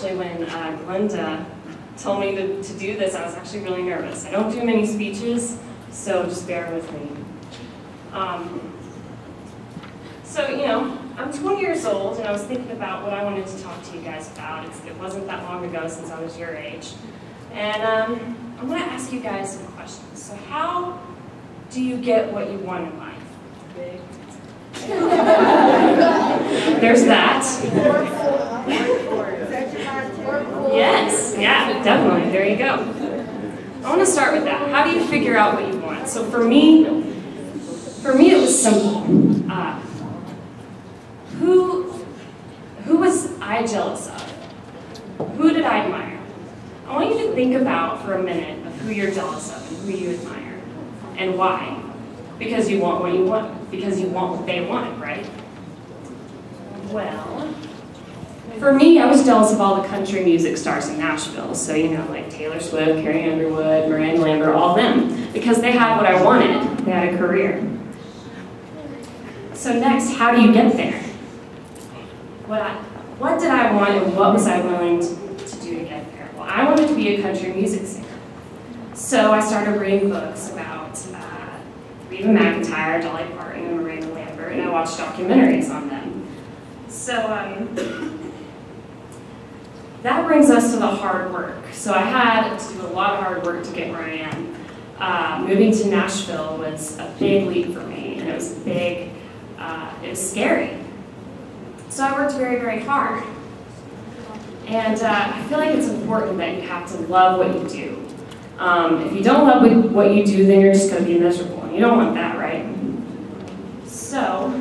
actually, when Glenda told me to do this, I was actually really nervous. I don't do many speeches, so just bear with me. So, you know, I'm 20 years old, and I was thinking about what I wanted to talk to you guys about. It wasn't that long ago since I was your age. And I want to ask you guys some questions. So how do you get what you want in life? There's that. Yes, yeah, definitely. There you go. I want to start with that. How do you figure out what you want? So for me it was simple. Who was I jealous of? Who did I admire? I want you to think about for a minute of who you're jealous of and who you admire, and why. Because you want what you want. Because you want what they want, right? Well, for me, I was jealous of all the country music stars in Nashville. So, you know, like Taylor Swift, Carrie Underwood, Miranda Lambert, all of them. Because they had what I wanted. They had a career. So next, how do you get there? What did I want and what was I willing to do to get there? Well, I wanted to be a country music singer. So I started reading books about Reba McEntire, Dolly Parton, and Miranda Lambert, and I watched documentaries on them. So that brings us to the hard work. So I had to do a lot of hard work to get where I am. Moving to Nashville was a big leap for me, and it was it was scary. So I worked very, very hard. And I feel like it's important that you have to love what you do. If you don't love what you do, then you're just going to be miserable. And you don't want that, right? So,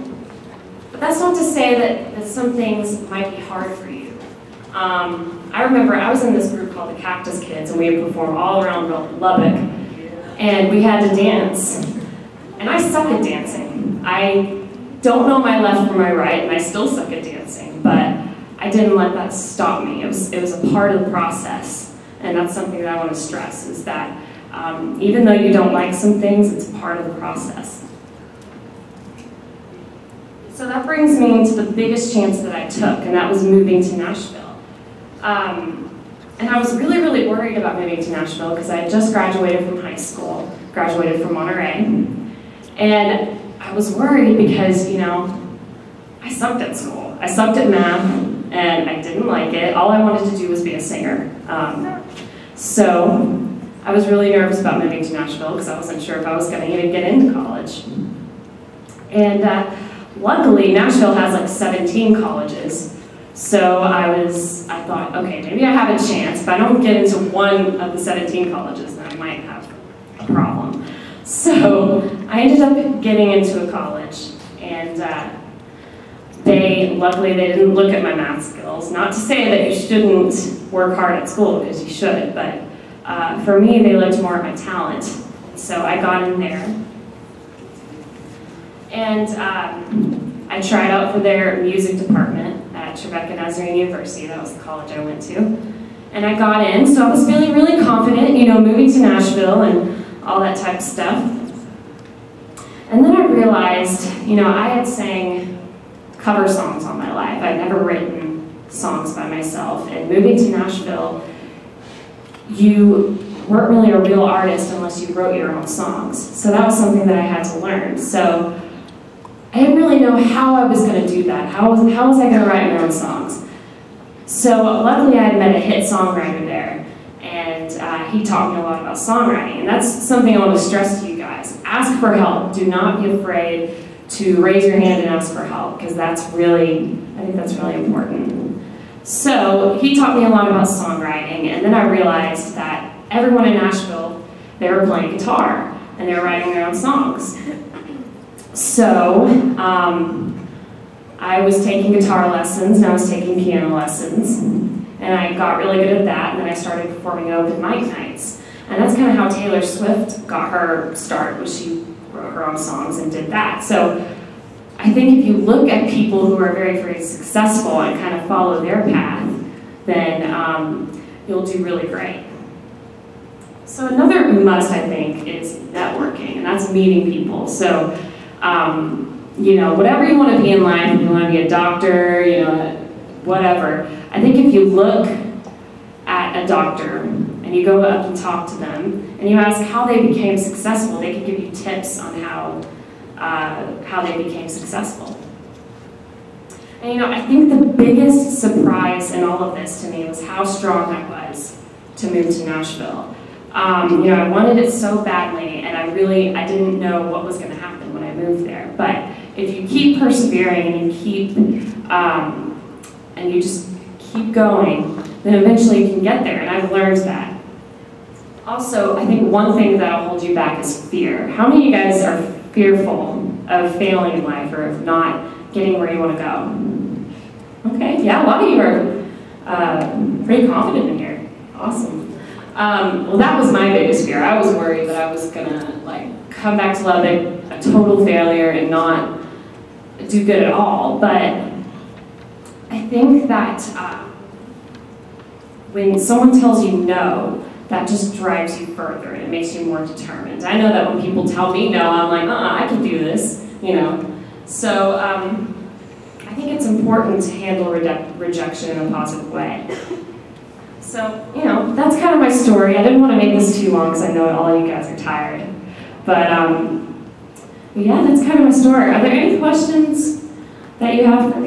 but that's not to say that some things might be hard for you. I remember I was in this group called the Cactus Kids, and we would perform all around Lubbock. And we had to dance. And I suck at dancing. I don't know my left from my right, and I still suck at dancing, but I didn't let that stop me. It was a part of the process, and that's something that I want to stress, is that even though you don't like some things, it's part of the process. So that brings me to the biggest chance that I took, and that was moving to Nashville. And I was really, really worried about moving to Nashville because I had just graduated from high school, graduated from Monterey, and I was worried because, you know, I sucked at school. I sucked at math, and I didn't like it. All I wanted to do was be a singer. So I was really nervous about moving to Nashville because I wasn't sure if I was going to even get into college. And luckily, Nashville has like 17 colleges. So I thought, okay, maybe I have a chance. If I don't get into one of the 17 colleges, then I might have a problem. So I ended up getting into a college, and luckily they didn't look at my math skills. Not to say that you shouldn't work hard at school, because you should, but for me they looked more at my talent. So I got in there, and I tried out for their music department at Nazarene University. That was the college I went to. And I got in, so I was feeling really confident, you know, moving to Nashville and all that type of stuff. And then I realized, you know, I had sang cover songs all my life. I'd never written songs by myself. And moving to Nashville, you weren't really a real artist unless you wrote your own songs. So that was something that I had to learn. So I didn't really know how I was going to do that. How was I going to write my own songs? So luckily I had met a hit songwriter there. And he taught me a lot about songwriting. And that's something I want to stress to you guys. Ask for help. Do not be afraid to raise your hand and ask for help, because I think that's really important. So he taught me a lot about songwriting, and then I realized that everyone in Nashville, they were playing guitar, and they were writing their own songs. So I was taking guitar lessons, and I was taking piano lessons. And I got really good at that, and then I started performing open mic nights. And that's kind of how Taylor Swift got her start, was she wrote her own songs and did that. So I think if you look at people who are very, very successful and kind of follow their path, then you'll do really great. So another must, I think, is networking, and that's meeting people. So, you know, whatever you want to be in life, if you want to be a doctor, you know, whatever, I think if you look a doctor, and you go up and talk to them, and you ask how they became successful, they can give you tips on how they became successful. And you know, I think the biggest surprise in all of this to me was how strong I was to move to Nashville. You know, I wanted it so badly, and I didn't know what was going to happen when I moved there. But if you keep persevering and you just keep going, then eventually you can get there, and I've learned that. Also, I think one thing that'll hold you back is fear. How many of you guys are fearful of failing in life or of not getting where you want to go? Okay, yeah, a lot of you are pretty confident in here. Awesome. Well, that was my biggest fear. I was worried that I was gonna come back to Lubbock a total failure and not do good at all. But I think that when someone tells you no, that just drives you further and it makes you more determined. I know that when people tell me no, I'm like, I can do this, you know. So I think it's important to handle rejection in a positive way. So, you know, that's kind of my story. I didn't want to make this too long because I know all you guys are tired. But yeah, that's kind of my story. Are there any questions that you have for me?